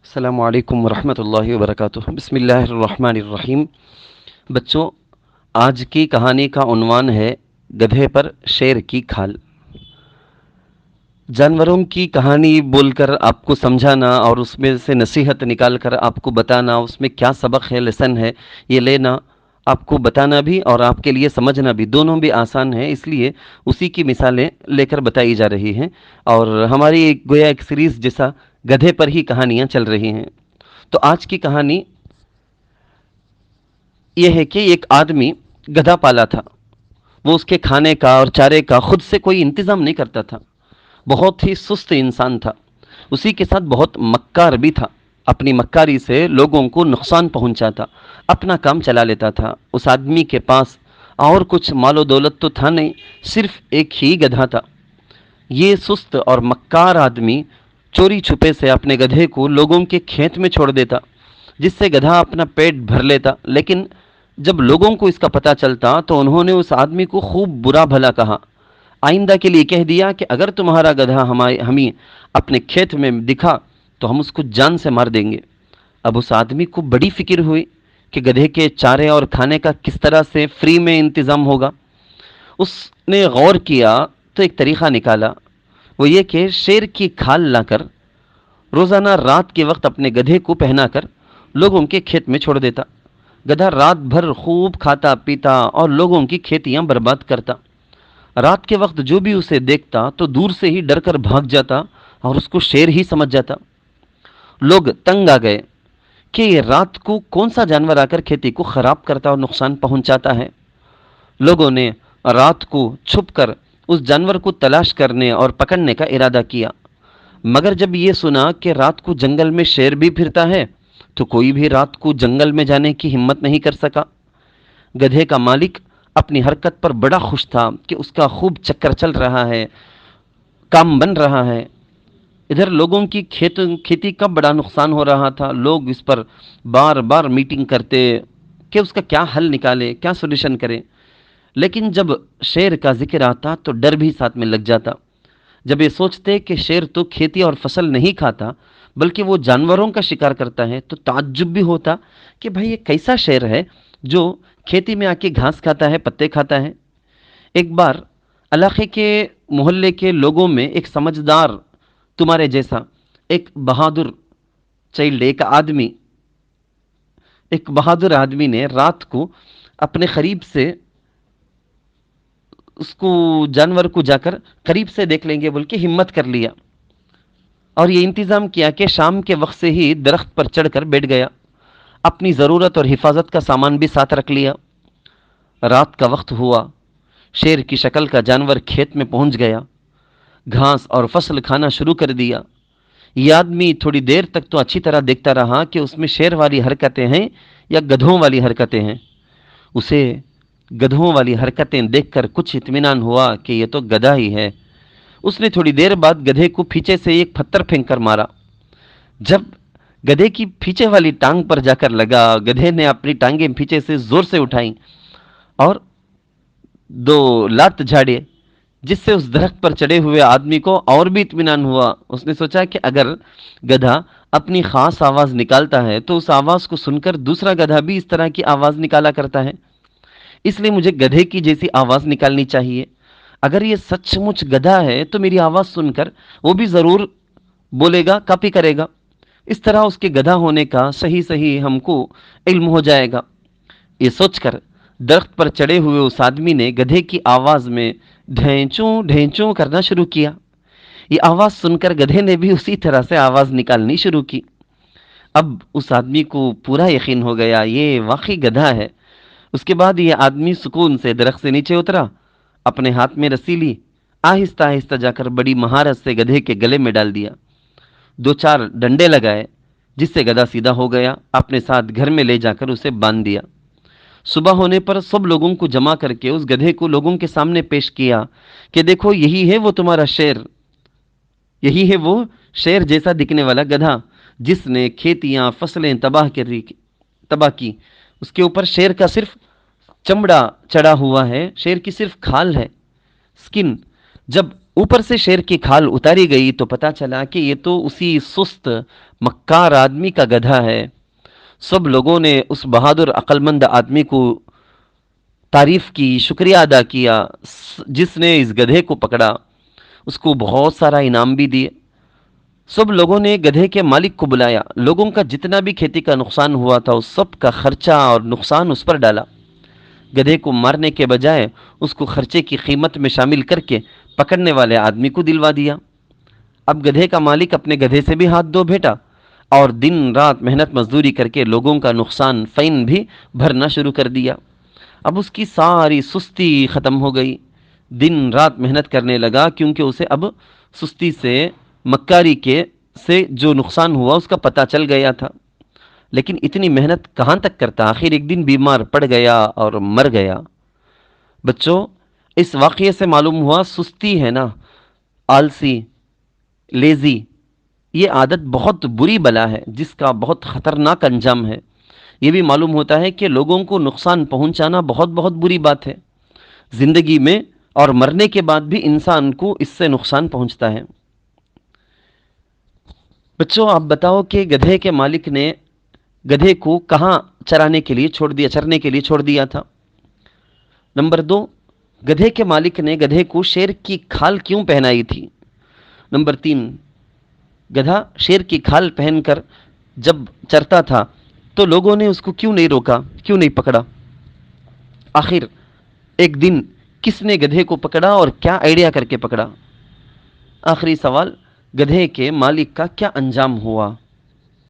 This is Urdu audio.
السلام علیکم ورحمۃ اللہ وبرکاتہ۔ بسم اللہ الرحمن الرحیم۔ بچوں، آج کی کہانی کا عنوان ہے گدھے پر شیر کی کھال۔ جانوروں کی کہانی بول کر آپ کو سمجھانا اور اس میں سے نصیحت نکال کر آپ کو بتانا، اس میں کیا سبق ہے، لیسن ہے، یہ لینا، آپ کو بتانا بھی اور آپ کے لیے سمجھنا بھی، دونوں بھی آسان ہے۔ اس لیے اسی کی مثالیں لے کر بتائی جا رہی ہیں، اور ہماری گویا ایک سیریز جیسا گدھے پر ہی کہانیاں چل رہی ہیں۔ تو آج کی کہانی یہ ہے کہ ایک آدمی گدھا پالا تھا۔ وہ اس کے کھانے کا اور چارے کا خود سے کوئی انتظام نہیں کرتا تھا، بہت ہی سست انسان تھا، اسی کے ساتھ بہت مکار بھی تھا۔ اپنی مکاری سے لوگوں کو نقصان پہنچاتا، اپنا کام چلا لیتا تھا۔ اس آدمی کے پاس اور کچھ مال و دولت تو تھا نہیں، صرف ایک ہی گدھا تھا۔ یہ سست اور مکار آدمی چوری چھپے سے اپنے گدھے کو لوگوں کے کھیت میں چھوڑ دیتا، جس سے گدھا اپنا پیٹ بھر لیتا۔ لیکن جب لوگوں کو اس کا پتہ چلتا تو انہوں نے اس آدمی کو خوب برا بھلا کہا، آئندہ کے لیے کہہ دیا کہ اگر تمہارا گدھا ہمیں اپنے کھیت میں دکھا تو ہم اس کو جان سے مار دیں گے۔ اب اس آدمی کو بڑی فکر ہوئی کہ گدھے کے چارے اور کھانے کا کس طرح سے فری میں انتظام ہوگا۔ اس نے غور کیا تو ایک طریقہ نکالا، وہ یہ کہ شیر کی کھال لا کر روزانہ رات کے وقت اپنے گدھے کو پہنا کر لوگوں کے کھیت میں چھوڑ دیتا۔ گدھا رات بھر خوب کھاتا پیتا اور لوگوں کی کھیتیاں برباد کرتا۔ رات کے وقت جو بھی اسے دیکھتا تو دور سے ہی ڈر کر بھاگ جاتا اور اس کو شیر ہی سمجھ جاتا۔ لوگ تنگ آ گئے کہ یہ رات کو کون سا جانور آ کر کھیتی کو خراب کرتا اور نقصان پہنچاتا ہے۔ لوگوں نے رات کو چھپ کر اس جانور کو تلاش کرنے اور پکڑنے کا ارادہ کیا، مگر جب یہ سنا کہ رات کو جنگل میں شیر بھی پھرتا ہے تو کوئی بھی رات کو جنگل میں جانے کی ہمت نہیں کر سکا۔ گدھے کا مالک اپنی حرکت پر بڑا خوش تھا کہ اس کا خوب چکر چل رہا ہے، کام بن رہا ہے۔ ادھر لوگوں کی کھیتی کا بڑا نقصان ہو رہا تھا۔ لوگ اس پر بار بار میٹنگ کرتے کہ اس کا کیا حل نکالے، کیا سولوشن کرے۔ لیکن جب شیر کا ذکر آتا تو ڈر بھی ساتھ میں لگ جاتا۔ جب یہ سوچتے کہ شیر تو کھیتی اور فصل نہیں کھاتا بلکہ وہ جانوروں کا شکار کرتا ہے تو تعجب بھی ہوتا کہ بھائی یہ کیسا شیر ہے جو کھیتی میں آ کے گھاس کھاتا ہے، پتے کھاتا ہے۔ ایک بار علاقے کے محلے کے لوگوں میں ایک سمجھدار تمہارے جیسا ایک بہادر چائلڈ، ایک بہادر آدمی نے رات کو اپنے قریب سے اس کو جانور کو جا کر قریب سے دیکھ لیں گے بول کے ہمت کر لیا، اور یہ انتظام کیا کہ شام کے وقت سے ہی درخت پر چڑھ کر بیٹھ گیا، اپنی ضرورت اور حفاظت کا سامان بھی ساتھ رکھ لیا۔ رات کا وقت ہوا، شیر کی شکل کا جانور کھیت میں پہنچ گیا، گھاس اور فصل کھانا شروع کر دیا۔ یہ آدمی تھوڑی دیر تک تو اچھی طرح دیکھتا رہا کہ اس میں شیر والی حرکتیں ہیں یا گدھوں والی حرکتیں ہیں۔ اسے گدھوں والی حرکتیں دیکھ کر کچھ اطمینان ہوا کہ یہ تو گدھا ہی ہے۔ اس نے تھوڑی دیر بعد گدھے کو پیچھے سے ایک پتھر پھینک کر مارا۔ جب گدھے کی پیچھے والی ٹانگ پر جا کر لگا، گدھے نے اپنی ٹانگیں پیچھے سے زور سے اٹھائیں اور دو لات جھاڑے، جس سے اس درخت پر چڑھے ہوئے آدمی کو اور بھی اطمینان ہوا۔ اس نے سوچا کہ اگر گدھا اپنی خاص آواز نکالتا ہے تو اس آواز کو سن کر دوسرا گدھا بھی اس طرح کی آواز نکالا کرتا ہے، اس لیے مجھے گدھے کی جیسی آواز نکالنی چاہیے۔ اگر یہ سچ مچ گدھا ہے تو میری آواز سن کر وہ بھی ضرور بولے گا، کاپی کرے گا۔ اس طرح اس کے گدھا ہونے کا صحیح ہم کو علم ہو جائے گا۔ یہ سوچ کر درخت پر چڑھے ہوئے اس آدمی نے گدھے کی آواز میں ڈھینچوں ڈھینچوں کرنا شروع کیا۔ یہ آواز سن کر گدھے نے بھی اسی طرح سے آواز نکالنی شروع کی۔ اب اس آدمی کو پورا یقین ہو گیا یہ واقعی گدھا ہے۔ اس کے بعد یہ آدمی سکون سے درخت سے نیچے اترا، اپنے ہاتھ میں رسی لی، آہستہ آہستہ جا کر بڑی مہارت سے گدھے کے گلے میں ڈال دیا، دو چار ڈنڈے لگائے جس سے گدھا سیدھا ہو گیا، اپنے ساتھ گھر میں لے جا کر اسے باندھ دیا۔ صبح ہونے پر سب لوگوں کو جمع کر کے اس گدھے کو لوگوں کے سامنے پیش کیا کہ دیکھو یہی ہے وہ تمہارا شیر، یہی ہے وہ شیر جیسا دکھنے والا گدھا جس نے کھیتیاں فصلیں تباہ کی۔ اس کے اوپر شیر کا صرف چمڑا چڑھا ہوا ہے، شیر کی صرف کھال ہے، سکن۔ جب اوپر سے شیر کی کھال اتاری گئی تو پتا چلا کہ یہ تو اسی سست مکار آدمی کا گدھا ہے۔ سب لوگوں نے اس بہادر عقلمند آدمی کو تعریف کی، شکریہ ادا کیا۔ جس نے اس گدھے کو پکڑا اس کو بہت سارا انعام بھی دیے۔ سب لوگوں نے گدھے کے مالک کو بلایا، لوگوں کا جتنا بھی کھیتی کا نقصان ہوا تھا اس سب کا خرچہ اور نقصان اس پر ڈالا۔ گدھے کو مارنے کے بجائے اس کو خرچے کی قیمت میں شامل کر کے پکڑنے والے آدمی کو دلوا دیا۔ اب گدھے کا مالک اپنے گدھے سے بھی ہاتھ دھو بیٹھا اور دن رات محنت مزدوری کر کے لوگوں کا نقصان فین بھی بھرنا شروع کر دیا۔ اب اس کی ساری سستی ختم ہو گئی، دن رات محنت کرنے لگا، کیونکہ اسے اب سستی سے، مکاری کے سے جو نقصان ہوا اس کا پتہ چل گیا تھا۔ لیکن اتنی محنت کہاں تک کرتا، آخر ایک دن بیمار پڑ گیا اور مر گیا۔ بچوں، اس واقعے سے معلوم ہوا سستی ہے نا، آلسی، لیزی، یہ عادت بہت بری بلا ہے جس کا بہت خطرناک انجام ہے۔ یہ بھی معلوم ہوتا ہے کہ لوگوں کو نقصان پہنچانا بہت بہت بری بات ہے۔ زندگی میں اور مرنے کے بعد بھی انسان کو اس سے نقصان پہنچتا ہے۔ بچوں، آپ بتاؤ کہ گدھے کے مالک نے گدھے کو کہاں چرانے کے لیے چھوڑ دیا، چرنے کے لیے چھوڑ دیا تھا؟ نمبر 2، گدھے کے مالک نے گدھے کو شیر کی کھال کیوں پہنائی تھی؟ نمبر 3، گدھا شیر کی کھال پہن کر جب چرتا تھا تو لوگوں نے اس کو کیوں نہیں روکا، کیوں نہیں پکڑا؟ آخر ایک دن کس نے گدھے کو پکڑا اور کیا آئیڈیا کر کے پکڑا؟ آخری سوال، گدھے کے مالک کا کیا انجام ہوا؟